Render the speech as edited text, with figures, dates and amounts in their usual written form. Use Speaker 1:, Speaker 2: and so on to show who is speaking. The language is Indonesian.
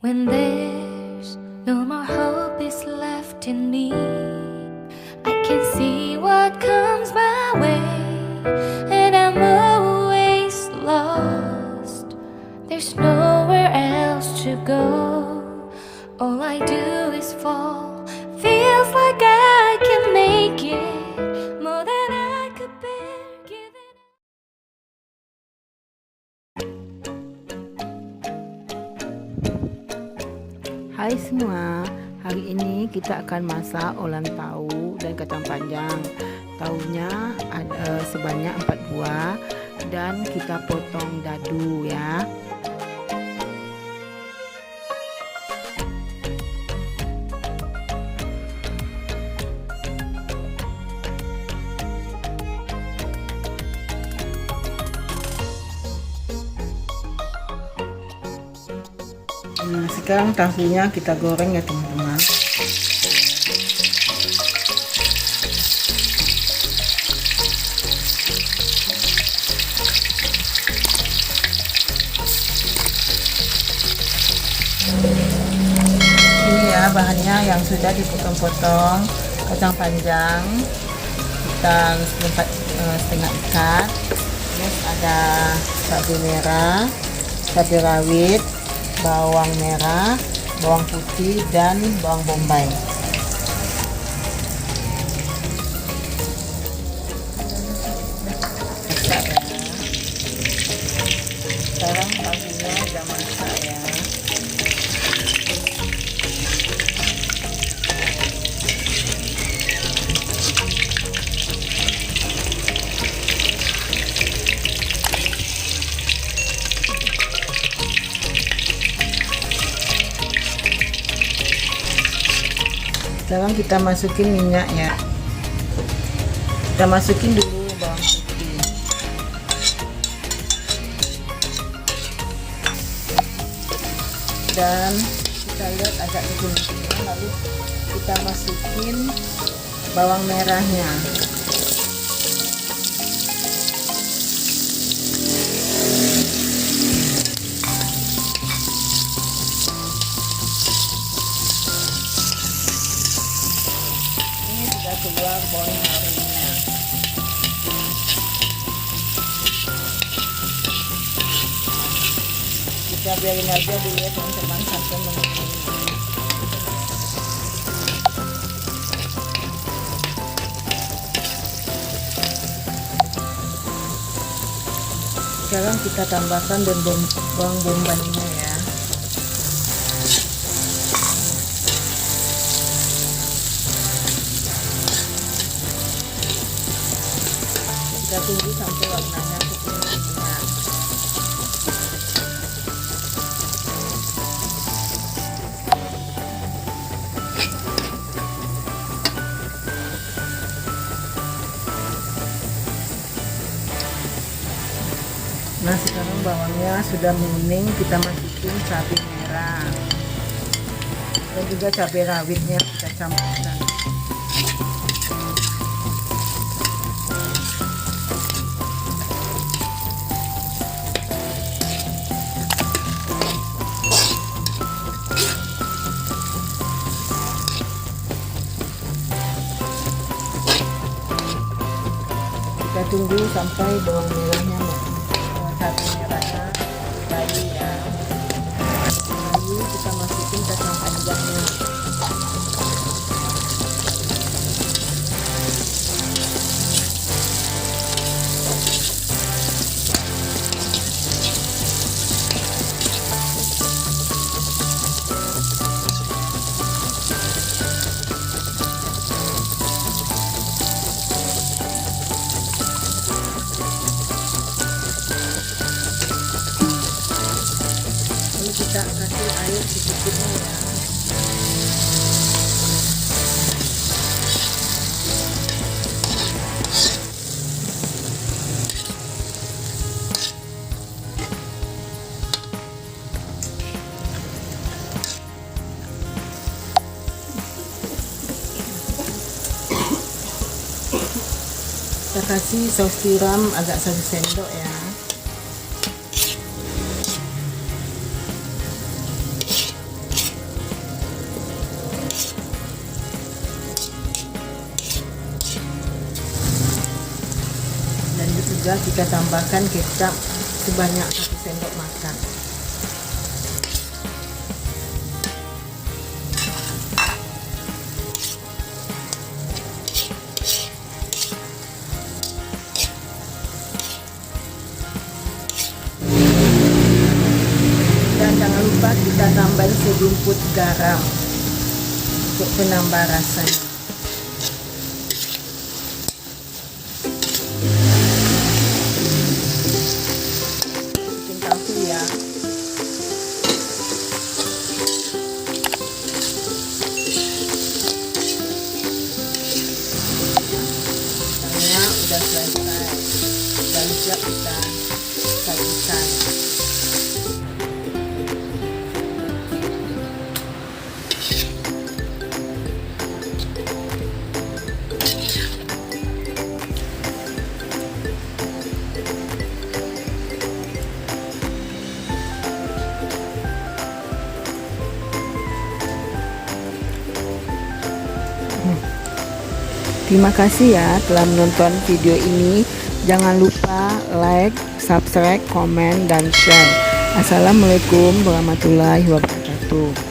Speaker 1: When there's no more hope is left in me, I can see what comes my way, and I'm always lost. There's nowhere else to go. All I do is fall. Feels like I can make it more than I could bear giving.
Speaker 2: Hai semua, hari ini kita akan masak olan tahu dan kacang panjang. Tahunya ada sebanyak 4 buah dan kita potong dadu ya. Nah, sekarang tahunya kita goreng ya teman-teman. Ini ya bahannya yang sudah dipotong-potong. Kacang panjang kita setengah ikat, terus ada cabai merah, cabai rawit, bawang merah, bawang putih, dan bawang bombay. Masak ya. Sekarang tahunya udah masak ya. Sekarang kita masukin minyak ya. Kita masukin dulu bawang putih. Dan kita lihat agak dikuning, lalu kita masukin bawang merahnya. Keluar bawang harumnya. Kita biarin aja dulu ya teman-teman sampai mengering. Sekarang kita tambahkan bawang bombaynya ya. Kita tunggu sampai warnanya kekuningan. Nah, sekarang bawangnya sudah menguning, kita masukin cabai merah dan juga cabai rawitnya kita campurkan. Kita tunggu sampai bawang merahnya cabai merahnya bayi ya. Lalu kita masukin kacang panjangnya. Kita kasih air sedikitnya ya. Kita kasih saus tiram agak 1 sendok ya. sudah, kita tambahkan kecap sebanyak 1 sendok makan. Dan jangan lupa kita tambahin sejumput garam untuk penambah rasanya. Bikin tahu ya. Rasanya udah selesai dan siap kita sajikan. Terima kasih ya telah menonton video ini. Jangan lupa like, subscribe, komen, dan share. Assalamualaikum warahmatullahi wabarakatuh.